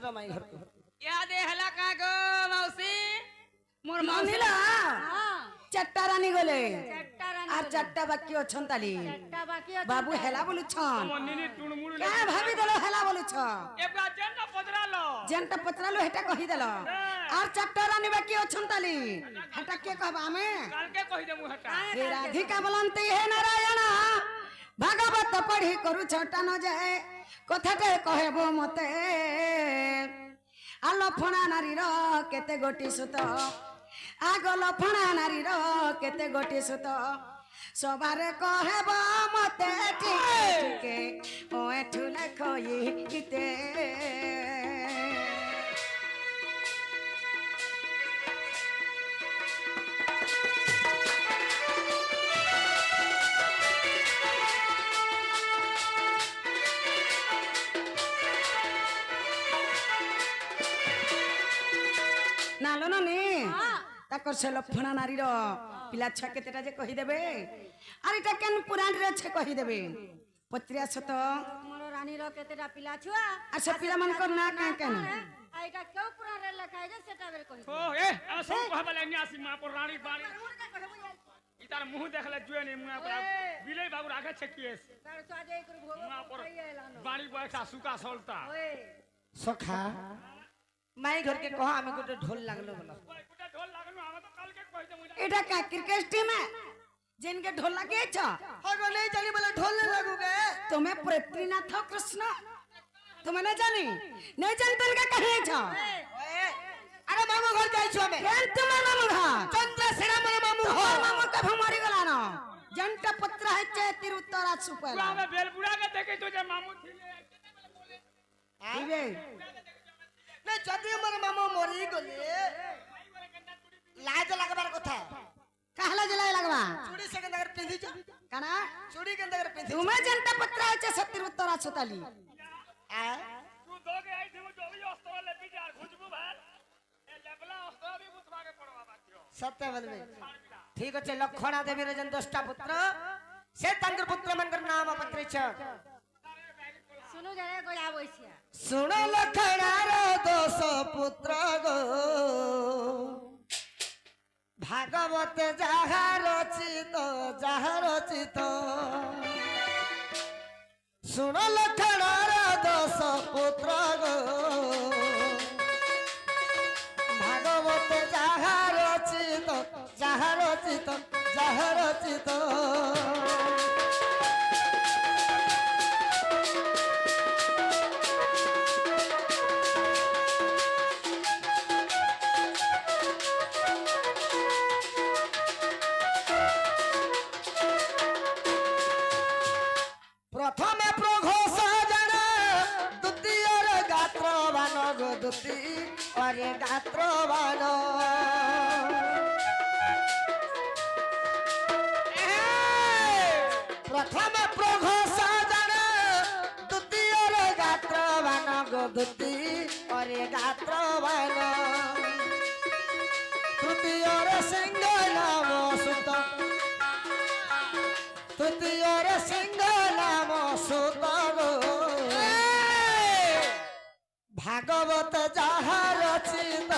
पत्र माई घर को या दे हला का गो मौसी मोर मौसी मानिला हां चट्टा रानी गले चट्टा रानी আর চারটা বাকি অছন তালি चट्टा बाकी আছে বাবু হেলা বলুছন मन्नी टुणमुड़ কে ভাবি দেল হেলা বলুছ एबा जेंटा पदरालो যেনটা পচরালো হেটা কহি দেল আর চারটা রানী বাকি অছন তালি হেটা কে কহবা আমি काल के कहि देमु हटा हे राधिका বলন্তি হে নারায়ণ ভাগবত পঢ়ি করু ছটা ন যায় কথাতে কহেব মতে আলো ফণা নারীর কেতে গোটি সুত আগল ফণা নারীর কেতে গোটি সুত সবারে কহেব মতে ঠিকে ঠিকে ও এঠু লেখই কিতে নালো নে তাকর সে লক্ষণা নারীর পিলা ছুয়া কেতেটা যে কহিদেবে আর এটা কেন পুরাণ রে আছে কহিদেবে পত্রিয়া সত মোর রানী র কেতেটা পিলা ছুয়া আর সে পিলা মানকর না কেন কেন এইটা কেউ পুরা রে লেখাই যে সেটা বের কই ओ ए आ सब कहबले नि आसी मां पर रानी बाणी इतार मुंह देखले जुए नि मुंह पर बिले बाबू राखे छकिएस তার সাজে করে ভোগ मुंह पर খাই এলানো बाणी बयसा सुका सलता ওই সখা মাই ঘর के कहा हमें गोटे ढोल लागलो बोलो ओए गुटा ढोल लागनु हम तो काल के कहि देमु এটা का क्रिकेट टीम है जिनके ढोल लगे छ हगो नहीं चली बोले ढोल ले लगुगे तुम्हें पृथ्वीनाथ कृष्ण तुम्हें नहीं जानी नहीं जानते का कहे छ अरे मामू घर जाई छु हमें केन तुम्हार मामू घर चंद्रसेना मोर मामू हो मामू का भमरी गला न जंटा पत्र है चे तिरुत्तरा सुपेला हमें बेलबुड़ा के देखे तो जे मामू थिले इबे नहीं जदी मोर मामू मरी गले लाज लगबार कथा कहला जलाई लगवा चूड़ी से के नगर पिंधी छ काना चूड़ी के नगर पिंधी तुम्हें जंटा पत्र है चे तिरुत्तरा सुताली आ तू दोगे आई थी जो भी अस्त्र ले बिजार खुजबू भाल ए लेबला अस्त्र भी बुतवा के पड़वा बातियो सत्य बोलबे ठीक আছে লক্ষণা দেবীর যেন 10টা পুত্র সে তাঙ্গর পুত্র মানকর নাম পত্রে छ শুনো যারে গয়া বইছিয়া শুণ লক্ষণার 10 পুত্র গো ভাগবত যাহা রচিত শুণ লক্ষণার 10 পুত্র গো ভাগবত যাহা রচিত প্রথমে প্রঘোষ জানা দ্বিতীয়র গাত্রবান গো দ্বিতীয়রে গাত্রবান প্রথমে প্রঘোষ জানা দ্বিতীয়র গাত্রবান গো দ্বিতীয়রে গাত্রবান তৃতীয়রে সিংহ নাম সুত তৃতীয়রে সিংহ নাম সুত গো ভাগবত যাহা রচিত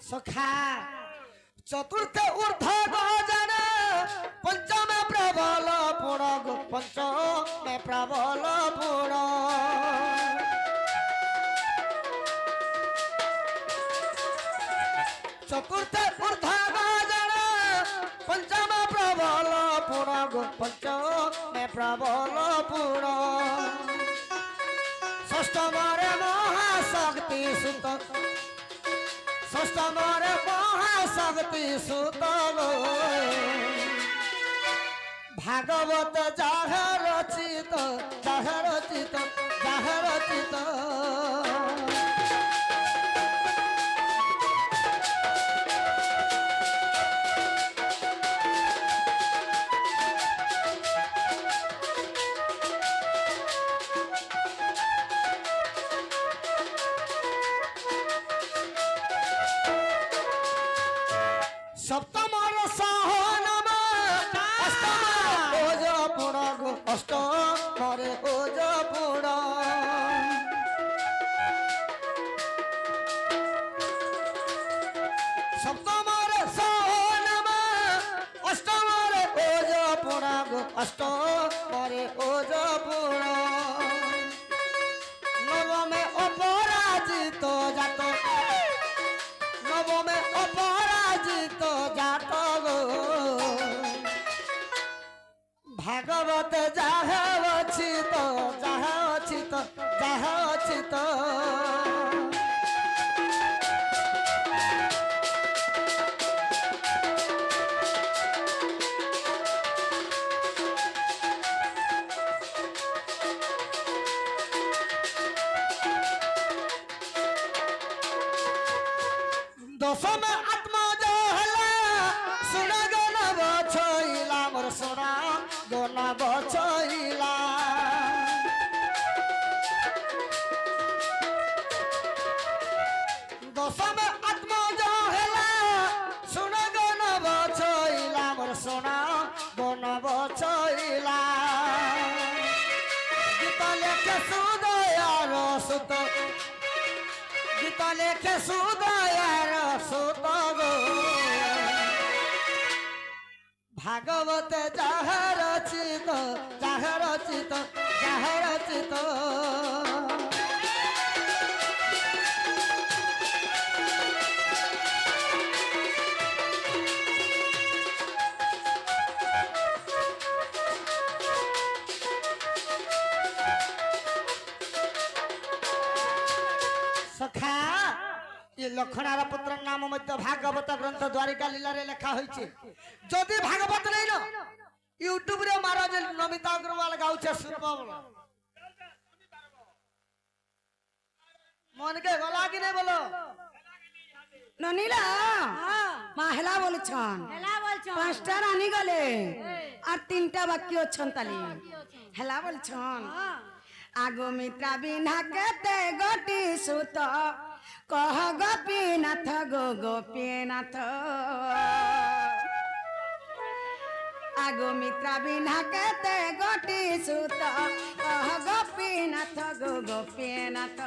সখা চতুর্থ ঊর্ধ্ব গজন পঞ্চমে প্রবল পুণ গো পঞ্চমে প্রবল পুণ চতুর্থ ঊর্ধ্ব গজন পঞ্চম প্রবল পুণ গো পঞ্চমে প্রবল পুণ ষষ্ঠমরে মহাশক্তি সুত ষষ্ঠমরে মহাশক্তি সুত গো ভাগবত যাহা রচিত সপ্তমর সহনম অষ্টমর ওজ পুণ গো অষ্টমরে ওজ পুণ সপ্তমরে সহনম অষ্টমরে ওজ পুণ গো অষ্টমরে ওজ পুণ নবমে অপরাজিত জাত নবমে অপরাজিত জাত গো ভাগবতে যাহা ଅଛି তো যাহা ଅଛି তো যাহা ଅଛି তো দশম আত্মজ হেলা শুণ গণ বছইলা মোর শুণ গণ বছইলা দশম আত্মজ হেলা শুণ গণ বছইলা মোর শুণ গণ বছইলা গীত লেখে সুদয়ার সুত গীত লেখে সুদয়ার সুত গো ভাগবতে যাহা রচিত যাহা রচিত যাহা রচিত সখা এই লক্ষণার পুত্র নাম মধ্যে ভাগবত গ্রন্থ দ্বারিকা লীলারে লেখা হয়েছে যদি ভাগবত নেই না ইউটিউব রে মারা যে নমিতা অগ্রওয়াল গাউছে শুনব মনকে গলা কি নেই বলো ননিলা মা হেলা বলছন হেলা বলছন পাঁচটা রানী গলে আর তিনটা বাকি অছন তালি হেলা বলছন আগো মিত্রা বিনা কেতে গটি সুত কহ গোপীনাথ গো গোপীনাথ আগো মিত্রা বিনা কেতে গটি সুত কহ গোপীনাথ গো গোপীনাথ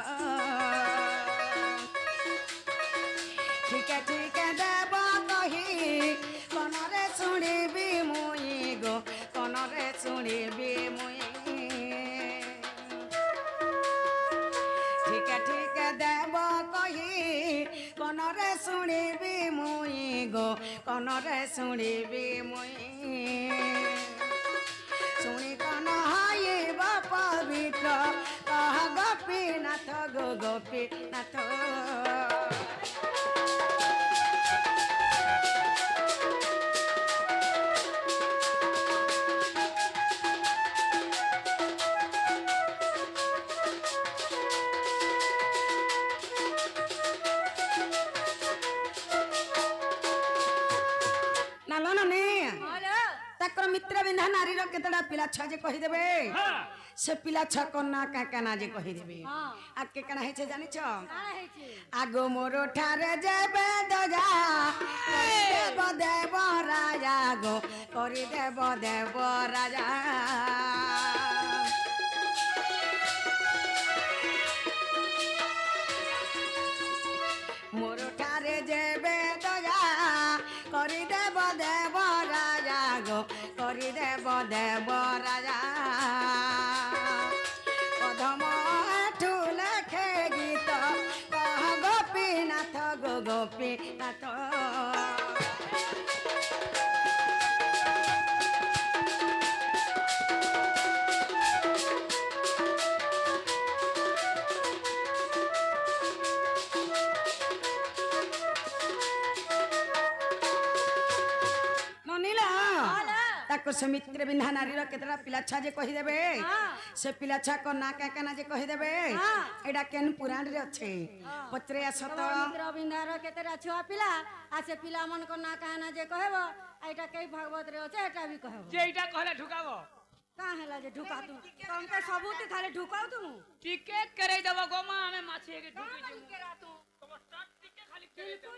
ঠিকে ঠিকে দেব কহি কনরে শুনিবি মুই গো কনরে শুনিবি মুই ঠিকে ঠিকে দেব কহি কনরে শুনিবি মুই গো কনরে শুনিবি মুই শুনি কন হাইব পবিত্র কহ গোপীনাথ গো গোপীনাথ मित्र बिंधा नारी केतटा पिला छुआ जे कही देबे से पिला छुआ कन्ना काकाना जे कही देबे आ के कना हे छे जानि छ आगो मोरो ठारे जेबे दजा देव देव राजा गो करि देव देव राजा मोरो ठारे जेबे दजा करि देव देव राजा गो करि देव देव राजा कदम ठू लेखे गीत कह गोपीनाथ गो गोपीनाथ से मित्र बिन्हा नारी केतरा पिला छा जे कहि देबे से पिला छा को ना का ना जे कहि देबे एडा केन पुराण रे अछि पत्रे असत मित्र बिन्हा रो केतरा छुआ पिला आ से पिला मन को ना का ना जे कहबो एटा कई भागवत रे अछि एटा भी कहबो जे एटा कहले ढुकाबो का हेला जे ढुका तू तुमके सबूत खाली ढुकाऊ तू टिकट करे देबो गोमा हमें माछी के ढुकी करा तू तो स्टार्ट टिकट खाली करे देबो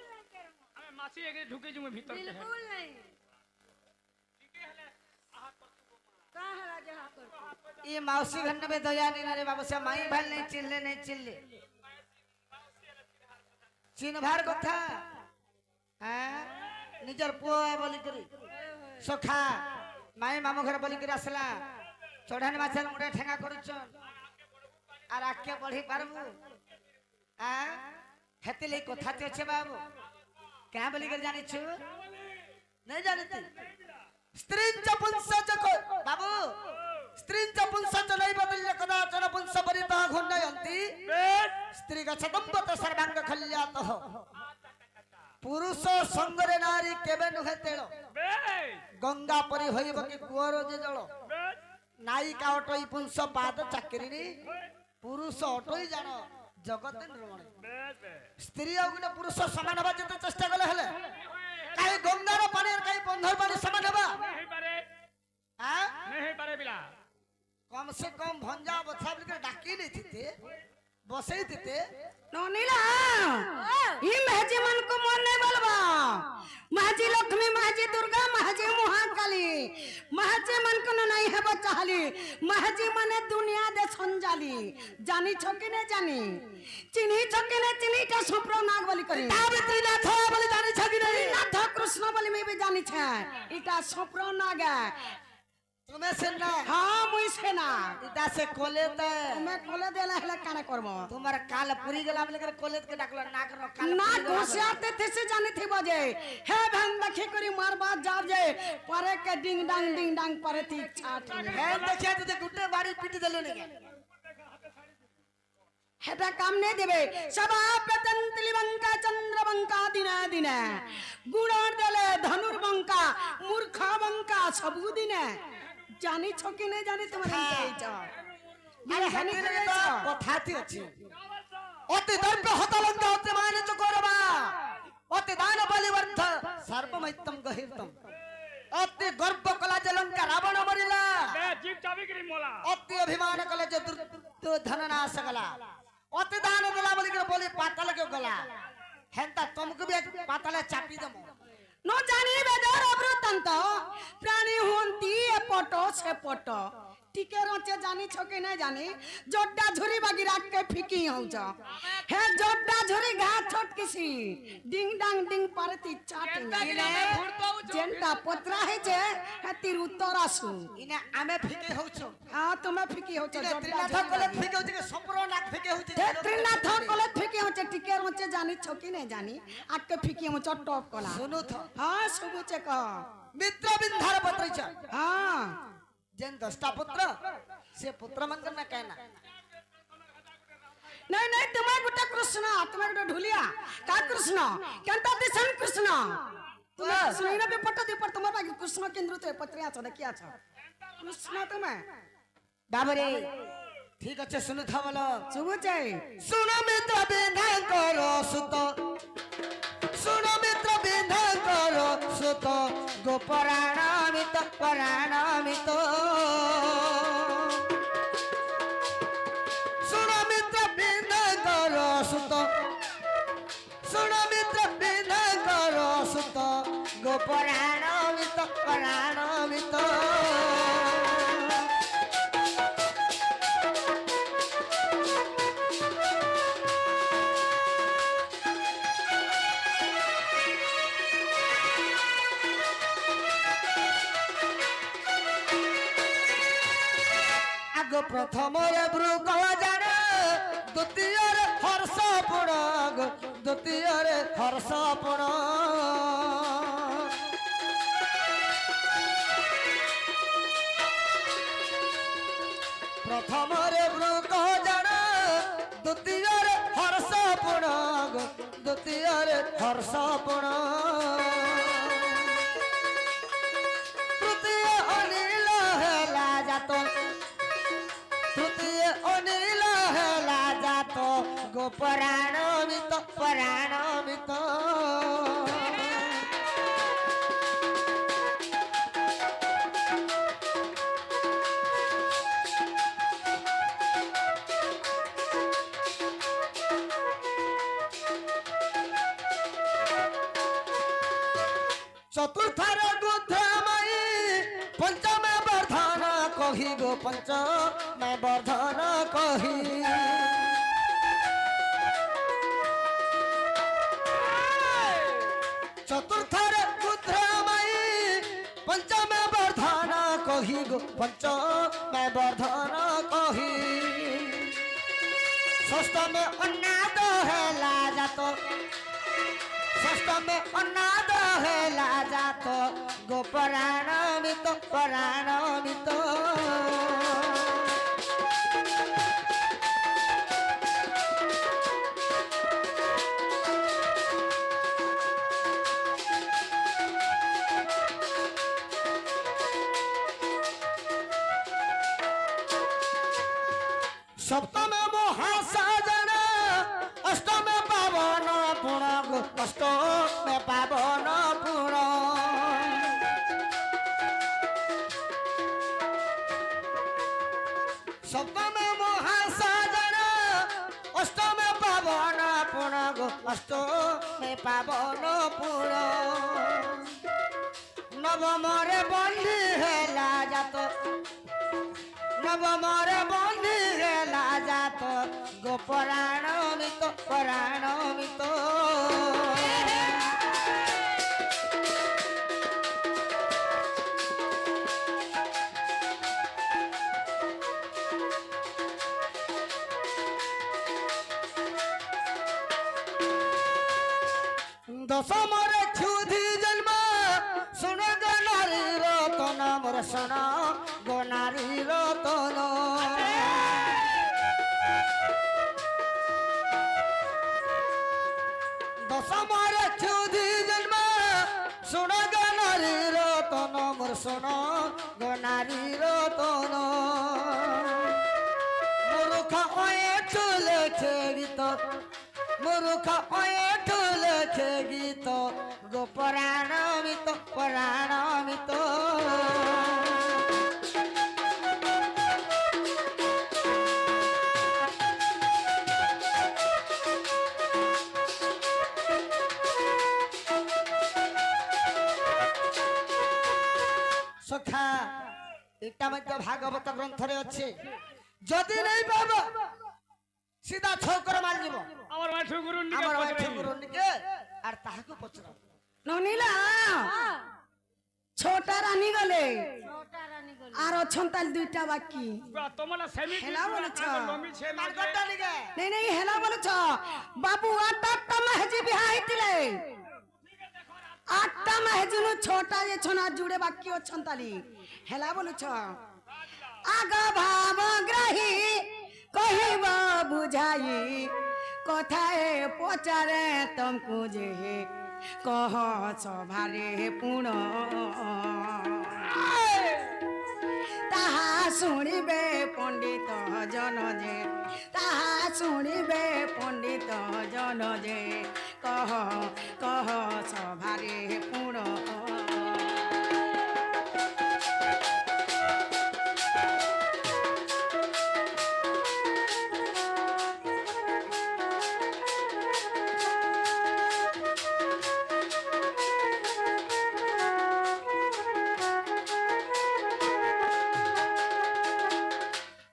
हमें মাছি এগে ঢুকে জুমে ভিতর কে बिल्कुल नहीं ঠিকই হলে আহা করতে कहाँ है राजा हाकर ये मौसी घंटे में दया नहीं रे बाबू से माई भाई नहीं चिल्ले चिन्ह भार कथा हां निजर पुओ बोली करी सखा माई मामू घर बोली करी आसला चढ़ान माछल मुडे ठेंगा करूछन आर आके बढ़ी पारबू हां हेतिले कथा ते छे बाबू क्या बोली कर जानी छु नहीं जानती स्त्रींचा पुंसच बाबू स्त्रींचा पुंसच नाही बदलले कदाचन पुंस परिता घुंडयंती स्त्री गच्छदंबत सर्वांग खल्यातः पुरुष संगरे नारी केबे नुहे तेळ गंगा परी होइब कि कुवर जे जळ नायिका अटई पुंस पाद चाकरिनी पुरुष अटई जानो जगत निर्मण स्त्री और गुटे पुरुष समान हवा जते चेष्टा कले हेले काई गंगार पानी और काई बंधर पानी समान हवा नहीं पारे हां नहीं पारे बिला कम से कम भंजा बथा बिल के डाकी नहीं थीते बसई थीते नोनीला ही महजी मन को मन नहीं बोलबा महजी लक्ष्मी महजी दुर्गा महजी महाकाली महजी मन को नहीं है चाहली महजी मने दुनिया दे संजाली जानी छकी ने जानी चिन्ही छकी ने चिन्ही ता सुप्रो नाग बोली करी सावित्री नाथ बोली जानी छकी नहीं नाथ कृष्ण बोली मैं भी जानी छे इटा सुप्रो नाग तुम्हें से ना हां मुई से ना इटा से कोले ते तुम्हें खोले देला हला काने करबो तुम्हारा काल पूरी गला में लेकर कोले के डाकलो नाक रो काल ना घोषियाते थे से जाने थे बजे हे भन देखी करी मार बात जाब जे परे के डिंग डांग परे थी छाट है देखिए तो गुड्डे बाड़ी पीट देले ने हेटा काम नहीं देबे सबा पेतंतली बंका चंद्र बंका दिने गुणर देले धनुर बंका मूर्खा बंका सबु दिने जानी छकी नहीं जानी तुम्हारे अरे हनी तो कथाती अछि अति दर्प हतलंग अति मान चकोरबा अति दान बलिवर्ध सर्वमैतम गहितम अति गर्व कला जलंका रावण मरिला बे जीव चाबी करी मोला अति अभिमान कला जे दुर्योधन नाश गला अति दान गला बोली पाताल के गला हेंता तुमको भी पाताल चापी दमो नो जानी बेदर अवृतंत प्राणी होंती ए पटो से पटो टिके रोचे जानी छके नहीं जानी जोड्डा झुरी बागी राख के फीकी हो जा हे जोड्डा झुरी घा छोट किसी डिंग डांग परती चाटिंग जेंटा पत्रा है जे हे तिर उत्तर आसु इने आमे फिके होछो हां तुमे फीकी हो छ त्रिनाथ कले फिके होछ के संपूर्ण नाक फिके होछ हे त्रिनाथ कले फीकी हो छ टिके रोचे जानी छके नहीं जानी आके फीकी हो छ टॉप कला सुनु थ हां सुबु चे कह मित्र बिंधार पत्र छ हां जेन 10टा पुत्र से पुत्र मन करना कहना नहीं तुम्हें गुटा कृष्ण तुम्हें गुटा ढुलिया का कृष्ण केंता दिसन कृष्ण तुम्हें कृष्ण इना पे पट्टा दे पर तुम्हारे बाकी कृष्ण केंद्र तो पत्रिया छ देखिया छ कृष्ण तुम्हें बाबरे ठीक अच्छे सुनु था बोलो सुबु छै सुनो मित्र बिंधा करो सुतो सुनो मित्र बिंधा करो सुतो गोपराणामित पराणामित सुनो मित्र बिंधा करो सुतो सुनो मित्र बिंधा करो सुतो गोपराणामित पराणामित प्रथम ब्रुक जान द्वितीय हर्ष पुण द्वितीय हर्ष पुण प्रथम ब्रुक जान द्वितीय हर्ष पुण द्वितीय हर्ष पुण तृतीय अनिल हेला जात तृतीय अनिल हेला जात गोपराणामित पराणामित चतुर्थारे गुद्धे माई पंचमे वर्धन कही गो पंचमे वर्धन कही चतुर्थारे गुद्धे माई पंचमे वर्धन कही गो पंचमे वर्धन कही षष्ठ में अन्नाद हेला जातो षष्ठ में अन्नाद हेला जातो गोपराण मितो पराण मितो सप्तम महासाजन अष्टम पावन पुण अष्टम पावन पुण सप्तम महासाजन अष्टम पावन पुण अष्टम पावन पुण नवमरे बंदी हेला जातो नवमरे बंदी हेला जातो गोपराण मितो पराण मितो दशमरे क्षुधि जन्म सुन गो नारी रतन मोर सुन गो नारी रतन दशमरे क्षुधि जन्म सुन गो नारी रतन मोर सुन गो नारी रतन मूर्ख ठुल गीत मूर्ख ठुल गीत गोपराण मितो पराण मितो सखा एटा मध्य भागवत ग्रंथ रे अच्छे जदि नहीं पाब सीधा छोकर मार जीव আমার মাঠু গুরু নিকে আমার পচরাই। वाइफ गुरुनिके আর তাহাকে পচরা ননিলা ছোটা রানী গলে छोटा रानी गोली আর অছন্তাল দুইটা বাকি পুরা তোমলা সেমি হেলা বলেছ। লমি ছে মার গড্ডা নিকে নেই নেই হেলা বলেছ বাবু আটটা মেহেজি বিহা হইতিলে আটটা মেহেজুনু ছোটা যে ছোনা জুড়ে বাকি অছন্তালি হেলা বলেছ আগ ভাব গ্রহী কহিব বুঝাই কথায় পচারে তমকু যে কহ সভারে পুণ তাহা শুনিবে পণ্ডিত জন যে তাহা শুনিবে পণ্ডিত জন যে কহ কহ সভারে পুণ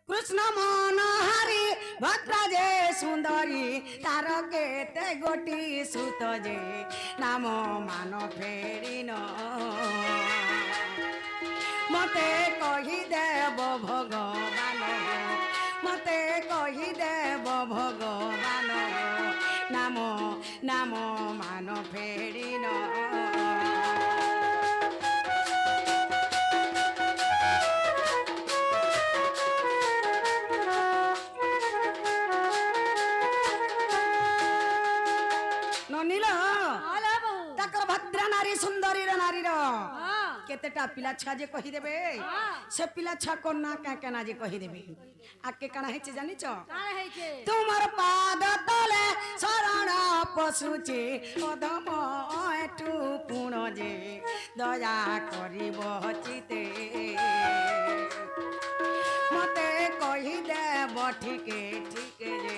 কৃষ্ণ মনোহারি ভদ্রা যে সুন্দরী তার কেতে গোটি সুত যে নাম মান ফেরিন মতে কহি দেব ভগবান মতে কহি দেব ভগবান নাম নাম মান ফেরিন ননিল आला बहू তাকর ভদ্রা নারী সুন্দরীর নারীর हां কেতেটা পিলা ছুয়া যে কহিদেবে हां সে পিলা ছুয়া কন্যা কেনা যে কহিদেবে আকে কানা হয়েছে জানিছ कान है छे তোমার পাদ তলে শরণ পশুছে অধম এটু পুণ যে দয়া করিব চিতে মতে কহি দেব ঠিকে ঠিকে যে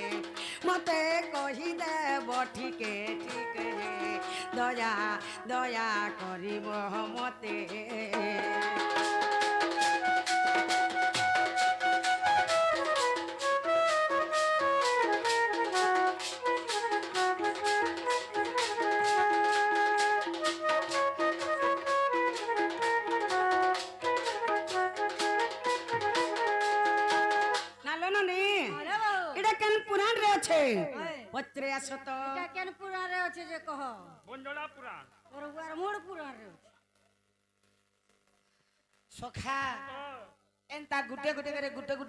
মতে কহি দেব ঠিকে ঠিকে যে দয়া দয়া করিব মতে পত্রে আসত এটা কেন পুরাণে আছে যে কহ বঞ্জনা পুরাণ তোর উয়ার মোড় পুরাণে আছে সখা এন্তা গুটে গুটে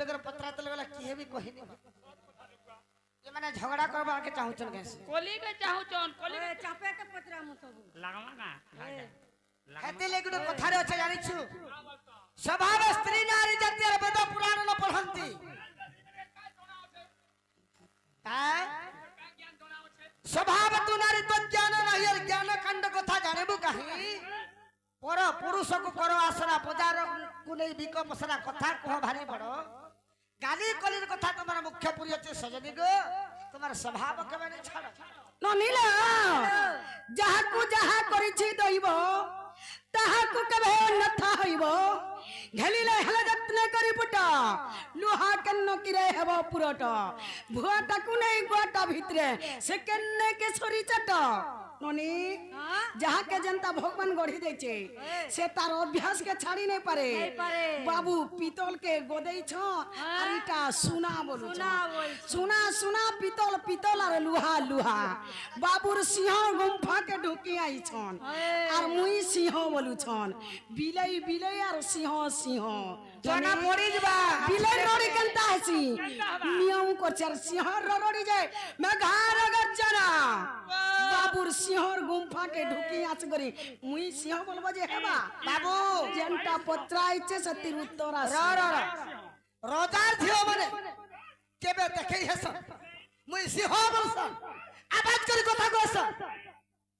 করে পত্রা তলে বেলা কি হেবি কহিনি যে মানে ঝগড়া করবার কে চাহুছন কেসে কলি কে চাহুছন কলি ওই চাপে কে পত্রা মু সবু লাগামা না হেতে লেগুটো কথারে আছে জানিছু স্বভাব স্ত্রী নারী জাতীয় বেদ পুরাণ ন পঢ়ন্তি হ্যাঁ স্বভাব তু নারী তো জ্ঞান নাই আর জ্ঞান কাণ্ড কথা জানিবু কাহি পর পুরুষ কু কর আসরা বজার কু নেই বিক পসরা কথা কহ ভারি বড় গালি কলির কথা তোমার মুখ্য পুরি আছে সজনী গো তোমার স্বভাব কেবে নি ছাড় ননিলা যাহাকু যাহা করিছি দইব তাহাকু কেবে নথা হইব ঘেলিলে হেলে যত্ন করি পুট লুহা কেন্ন কিরে হেব পুরট ভুয়াটাকু নেই গুয়াটা ভিতরে সে কেন্নে কে সরি চাট ননি যাহাকে জনতা ভগবান গড়ি দেছে সে তার অভ্যাস কে ছাড়ি নাই পারে বাবু পিতল কে গোদেইছ আর এটা সোনা বলু সোনা সোনা পিতল পিতল আর লুহা লুহা বাবুর সিংহ গুম্ফা কে ঢুকি আইছন আর মুই সিংহ বলুছন বিলাই বিলাই আর সিংহ সিংহ জনা পড়ি যবা বিলাই রড়ি কেনতা হাসি মিয়াও করছে আর সিংহ রড়ি যায় মেঘার গর্জনা বাবুর সিংহর গুম্ফা কে ঢুকি আছ করি মুই সিংহ বলবো যে হেবা বাবু যেনটা পত্র আইছে সত্যির উত্তর র আছে র র রজার ঝিও মানে কেবে দেখেই হেস মুই সিংহ বলছ আবাজ করে কথা কইছ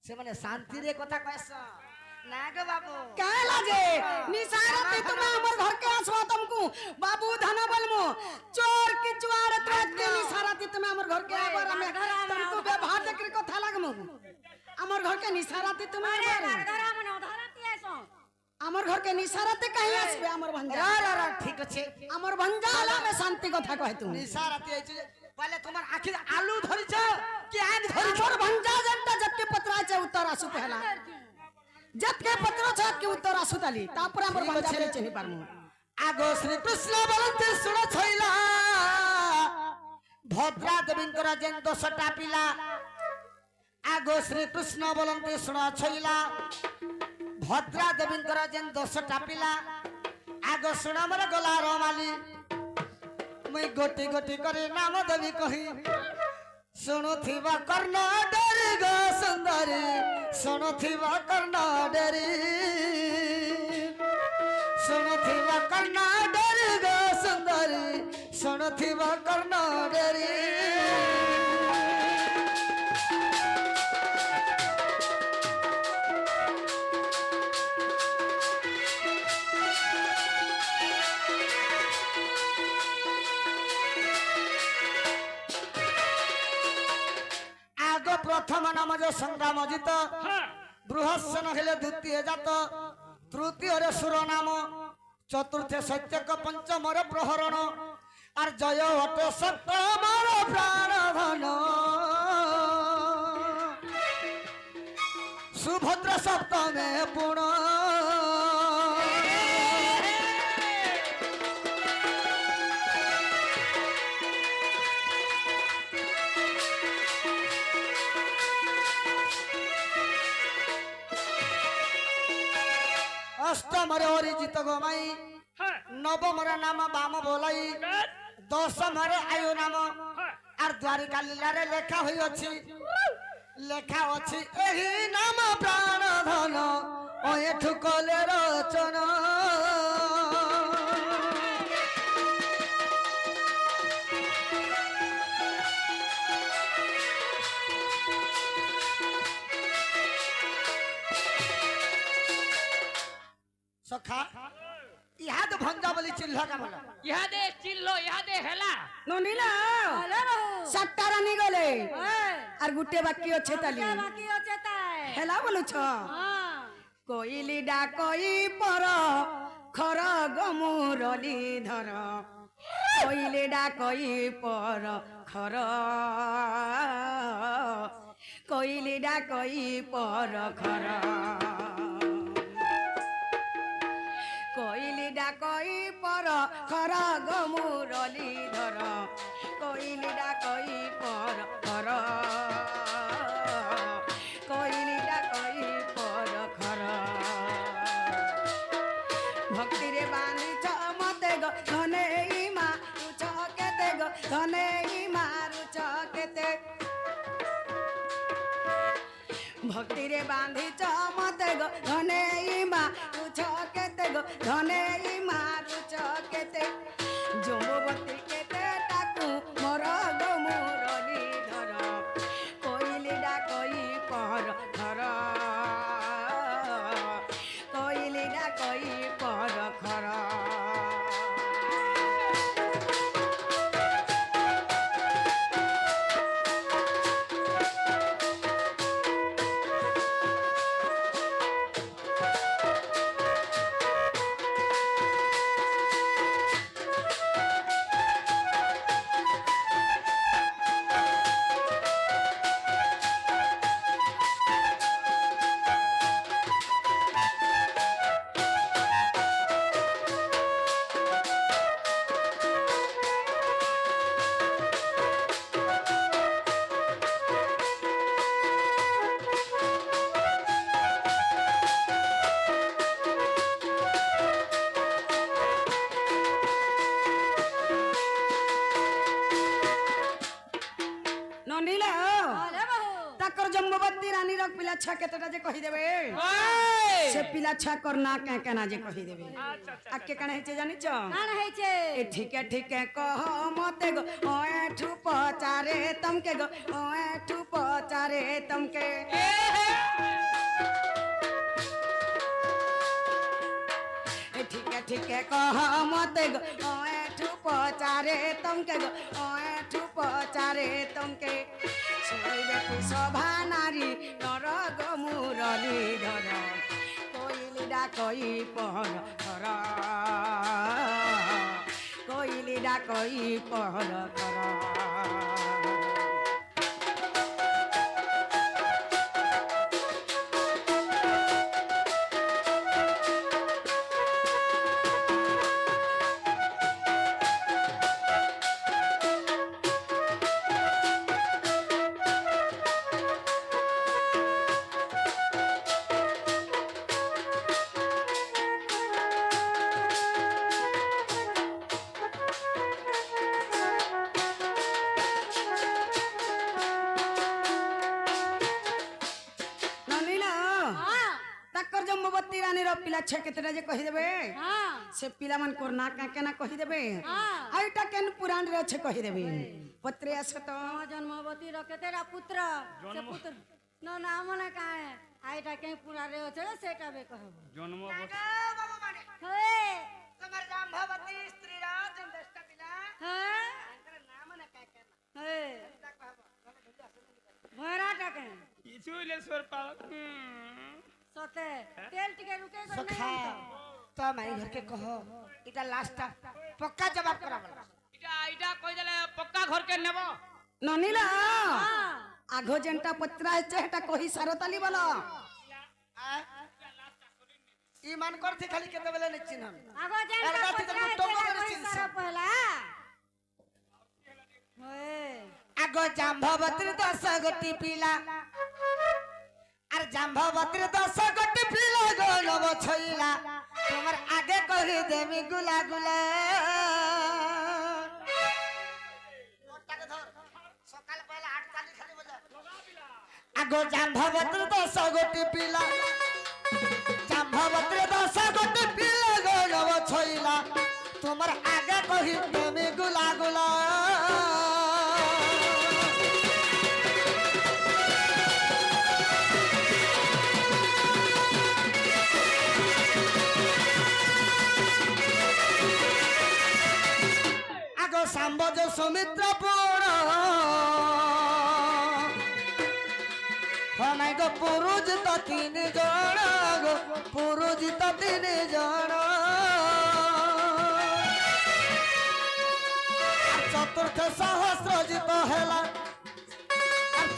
সে মানে শান্তি রে কথা কইছ না গো বাবু কে লাগে নিসারতে তুমি আমার ঘর কে আসো तुमको बाबू धना बलमो चोर की चुआर त्रात के निसारते তুমি আমার ঘর কে আবার আমি तुमको व्यवहार देख के কথা লাগমু আমার ঘর কে নিসারতে তুমি ধরা মনে ধরাতি আইছো আমার ঘর কে নিসারতে কাহি আসবে আমার ভঞ্জা র র ঠিক আছে আমার ভঞ্জা আলা মে শান্তি কথা কয় তুমি নিসারাতে আইছে বলে তোমার আখির আলু ধরিছ কি আন ধরিছ আমার ভঞ্জা জনতা জটকে পত্র আছে উত্তর আসু পহলা जबके पत्र छत के उत्तर आसुताली तापर हमर भंजा पे चिन्हि पारमु आगो श्री कृष्ण बोलते सुन छैला भद्रा देवींकर जेन दोषटा पिला आगो श्री कृष्ण बोलते सुन छैला भद्रा देवींकर जेन दोषटा पिला आगो सुन मोर गला रमाली मुई गोटी गोटी करे नाम देवी कही सुनुथिबा कर्ण डरी गो सुंदरी सुनुथिबा कर्ण डरी सुनुथिबा कर्ण डरी गो सुंदरी सुनुथिबा कर्ण डरी प्रथम नाम जो संग्राम जित बृहस्सन हेले द्वितीय जात तृतीय रे सुर नाम चतुर्थ सत्यक पंचम रे प्रहरण और जय हटे सप्तम रे प्राण धन सुभद्र सप्तमे पुण अष्टम रे अरिजित गोमाई नवम रे नाम बाम बोलाई दशम रे आयु नाम आर द्वारिका लीला रे लेखा होई अछि लेखा अछि एही नाम प्राण धन ओए ठुकले रचन सखा इहाद भंजा बोली चिल्ला का बोला ইহাদে চিল্লো ইহাদে হেলা ননিলা হ্যালো সাতটা রানী গলে আর গুটে বাকি আছে তালি বাকি আছে তাই হেলা বলুছ হ্যাঁ কইলি ডাকই পর খর গমুরলি ধর কইলি ডাকই পর খর কইলি ডাকই পর খর কইলি ডাকই পর খর গমুরলি ধর কইলি ডাকই পর খর কইলি ডাকই পর খর ভক্তিরে বাঁধিছ মতে গো ধনে মারুছ কেতে গো ধনে মারুছ কেতে ভক্তিরে বাঁধিছ মতে গো ধনে মারুছ কেতে গো ধনে মারুছ কেতে যমবতী কেতে তাকু মোর গো মুরলি ধর কইলি ডাকই পর খর কইলি ডাকই পর খর নন্দিলা বলে বহু তাকর জম্ববতী রানীর পিলা ছা কেতটা যে কহি দেবে সে পিলা ছা কর না কে কেনা যে কহি দেবে আকে কেন হেছে জানিছ কাণ হয়েছে এ ঠিকে ঠিকে কহ মতে গো ও এঠু পচারে তমকে গো ও এঠু পচারে তমকে এ ঠিকে ঠিকে কহ মতে গো ও এঠু পচারে তমকে গো ও এঠু পচারে তমকে শুনিবে কি সভা নারী নর গো মুরলি ধর কইলি ডাকই পহর ধর কইলি ডাকই পহর ধর নন্দিলা হ্যাঁ তাকর জম্ববতী রানীর পিলা ছা কেতটা যে কহি দেবে হ্যাঁ সে পিলামান কোর না কে কেনা কহি দেবে হ্যাঁ আইটা কেন পুরাণ রে আছে কহি দেবে পত্রে আছে তো ଆମ ଜନ୍ମବତୀର କେତେଟା ପୁତ୍ର ସେ ପୁତ୍ର ନ ନା ମନେ କାଏ ଆଇଟା କେଁ ପୁରାରେ ଅଛେ ସେଟା ବେ କହିବ জন্ম ହେ তোমার জাম্ববতী স্ত্রী রাজ দশটা পিলা ହେ নাম না কে কে ହେ ଭରାଟା କେଁ ইসুলেশ্বর পাল ସତେ ତେଲ ଟିକେ ରୁକେ କରି সখা তো মাই ঘরকে কহ এটা লাস্টটা পক্কা জবাব করা বলা এটা এটা কই দেলে পক্কা ঘর কে নেব ননিলা ହଁ আঘ যেনটা পত্রা আছে এটা কহি সারতালি বল ই মান করতে খালি কেতে বেলা নিচ্ছিন ଆଗ ଯେନ୍ଟା ଏର ଗାଠି ତ ପଚରା ଟଙ୍ଗ ହେଇଥିଲା କରି ପଇସାର ଚିନ୍ସ। ପହଲା ହେ আগ জাম্ববতীর 10 গোটি পিলা আর জাম্ববতীর 10 গোটি পিলা গো নব ছইলা তোমার আগে করি দেমি গুলা গুলা সকাল পয়লা 8 তালি খালি বজা আগ জাম্ববতীর 10 গোটি পিলা জাম্ববতীর 10 গোটি পিলা গো নব ছইলা তোমার আগে করি দেমি গুলা গুলা আগো সাম্বজ সুমিত্র পুর মাই গো পুরুজিত তিন জন গো পুরুজিত তিন জন চতুর্থ সহস্রজিত হেলা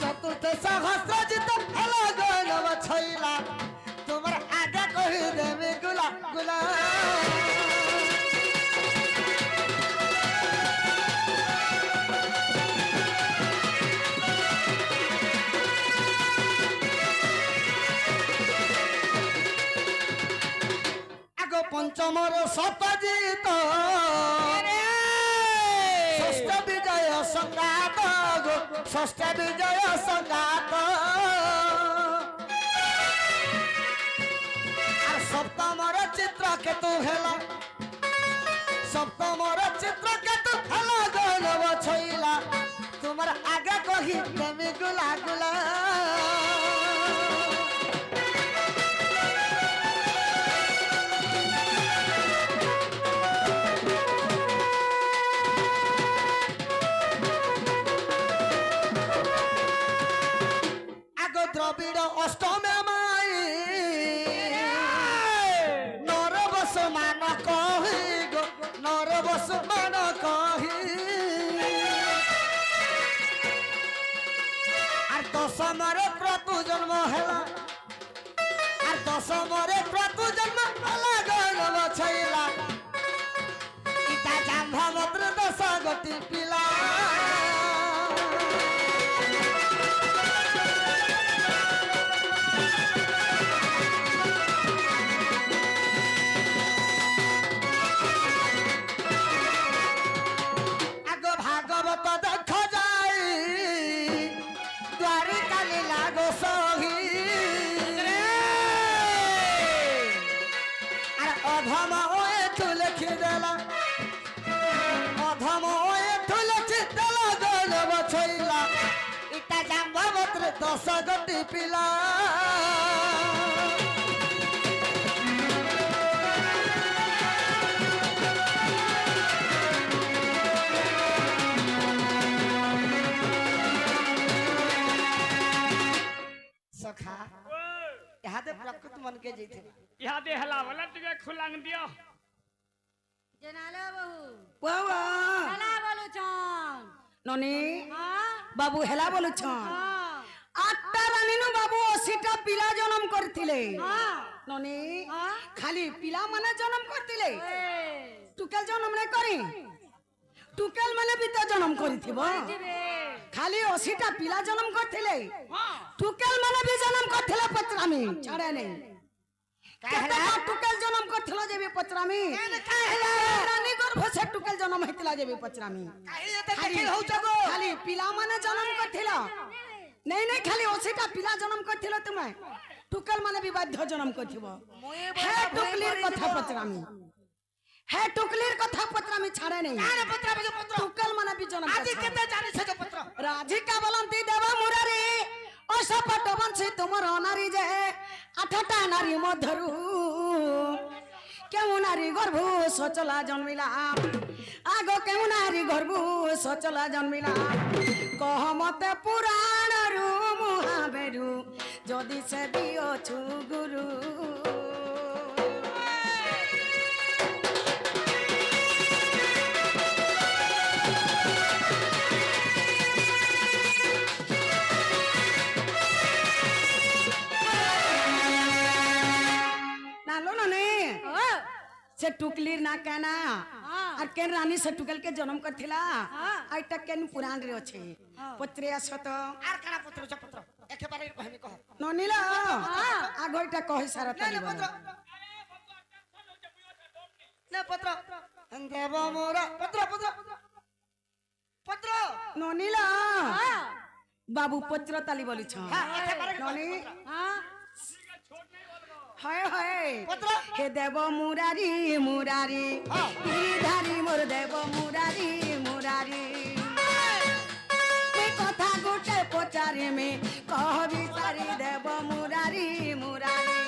চতুর্থ সহস্রজিত হেলা গৌরব ছইলা তোমার আগে কহি দেবে গুলা গুলা পঞ্চমর সতজিত ষষ্ঠ বিজয় সংঘাত গো ষষ্ঠ বিজয় সংঘাত আর সপ্তমর চিত্র কেতু হেলা সপ্তমর চিত্র কেতু হেলা গৌরব ছইলা তোমার আগে কহি তুমি গুলা গুলা দ্রবিড় অষ্টমে মাই নরবস মান কহি গো নরবস মান কহি আর দশমরে প্রভু জন্ম হেলা আর দশমরে প্রভু জন্ম হেলা গৌরব ছইলা ইতা জাম্ভবদ্র দশ গতি পিলা অধম ওয়ে তুলখি দেলা অধম ওয়ে তুলখি দেলা গৌরব ছইলা ইটা জাম্ববদ্র দশ গতি পিলা সখা ইহাদে প্রকৃত মনকে যাইথিবা ইহাদে হেলা বলা টিকে খুলাং দিও জেনালো বহু বাবা হেলা বলুছন ননি হ্যাঁ বাবু হেলা বলুছন হ্যাঁ আটটা রানীনু বাবু 80টা পিলা জন্ম করতিলে হ্যাঁ ননি হ্যাঁ খালি পিলা মানে জন্ম করতিলে এই টুকেল জন্ম নে করি টুকেল মানে বি তো জন্ম করিথিব জিবে খালি 80টা পিলা জন্ম করতিলে টুকেল মানে বি জন্ম করতিলে পত্রামি ছাড়ে নাই কেতে টুকেল জন্ম করছিল যেবি পত্রামি রানী গর্ভ সে টুকেল জন্ম হইতিলা যেবি পত্রামি খালি পিলা মানে জন্ম করছিল नहीं नहीं खाली 80टा पिला जन्म करथिलो तुमे टुकल माने भी बाध्य जन्म करथिबो हे टुकलीर कथा पत्रामी हे टुकलीर कथा पत्रामी छाड़े नहीं काने पत्रामी जो पत्र टुकल माने भी जन्म आदि केते जानि से जो पत्र राधिका बोलंती देवा मुरारी असपट बंशी तुमर नारी जे 8टा नारी मधरु केउ नारी गर्भु सचला जन्मिला आगो केउ नारी गर्भु सचला जन्मिला कह मते पुराण रु मुहाबेरु जदि से दियो छु गुरु नालो नने ओ से टुकलीर ना कहना हाँ। और केन रानी से टुकल के जन्म करथिला हाँ। आई तक केन पुराण रे अछि हाँ। पत्रे असत आर काना पत्र जो पत्र एके बारे कहमी कह ननिला आगोइटा कहि सारा नहीं नहीं पत्र नहीं पत्र देव मोरा पत्र पत्र पत्र ननिला हां बाबू पत्र ताली बोली छ हां एके बारे ननी हां हाय हाय पत्र हे देव मुरारी मुरारी गिरिधारी मोर देव मुरारी मुरारी कथा गोटे पचारे में कहबी सारी देव मुरारी मुरारी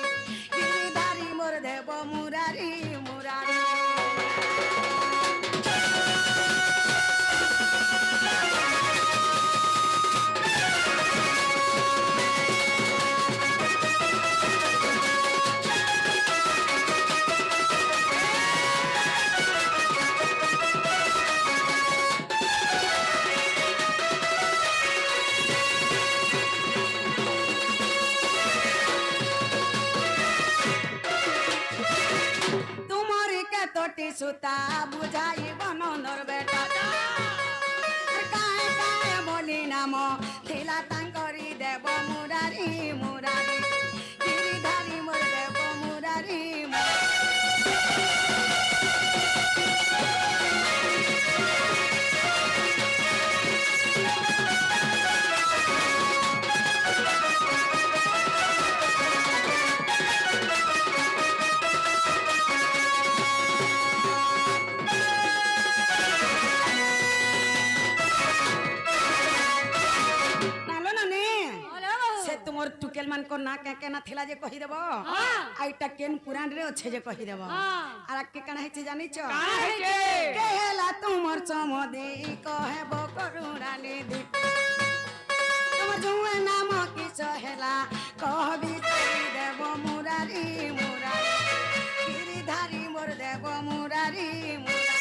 गिरिधारी मोर देव मुरारी मुरारी गोटी सुता बुझाई बनंदर बेटा काहे काहे बोली नाम थिला तांकरी देव मुरारी मुरारी गिरिधारी मोर देव मुरारी नालो नानी बोले बाबू से तुमर टुकेल मान को ना के ना थिला जे कहि देबो हाँ। आइटा केन पुराण रे अच्छे जे कहि देबो हाँ। आर के कना हेचे जानि छ काहे के? केला तुमर चमदे कहबो करुणा निधि तुम जुए नाम की सहेला कहबी देव मुरारी मुरारी गिरिधारी मोर देव मुरारी मुरारी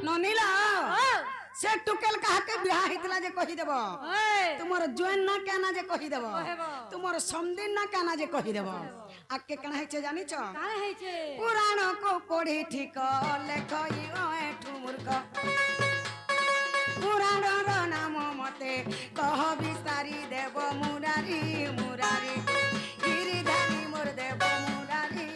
ननीला से टुकेल कहा के बियाह हितला जे कहि देबो ओए तुमर जोन ना कहना जे कहि देबो कहेबो। तुमर समदिन ना कहना जे कहि देबो आ के कना हेचे जानि छ काहे है छे पुराण को पढ़ी ठीक लेखई ओए ठुमुर्ख पुराण रो नाम मते कह बिसारी देव मुरारी मुरारी गिरिधारी मोर देव मुरारी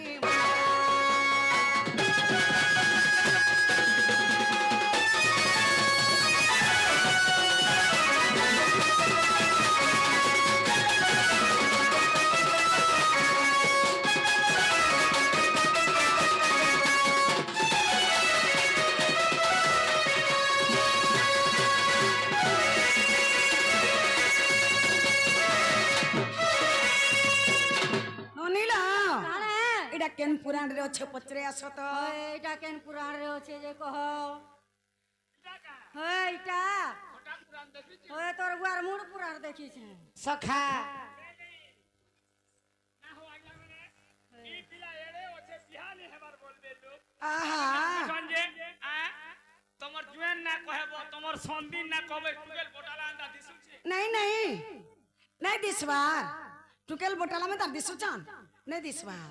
ननीला काहे एटा केन पुराण रे अच्छे पचरे आसो तो ओए इटा केन पुराण रे আছে যে কহ ওই ইটা ওই তোর গুয়ার মুড় পুরাণ দেখিছে सखा না হো আইলা মানে ই পিলা এড়ে আছে বিহানি হেবার বলবে লোক आहा সঞ্জে তোমার জুয়েন না কহেব তোমার সন্দিন না কবে টুকেল বোটালা আন্দা দিছুছি नहीं नहीं नहीं दिसवार टुकेल बोटाला में तार दिसुचान नहीं दिसवार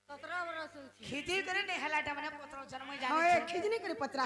17 बरस হচ্ছে खिदी करे ने हलाटा मने पत्र जन्म जानि होए खिजनी करे पत्रा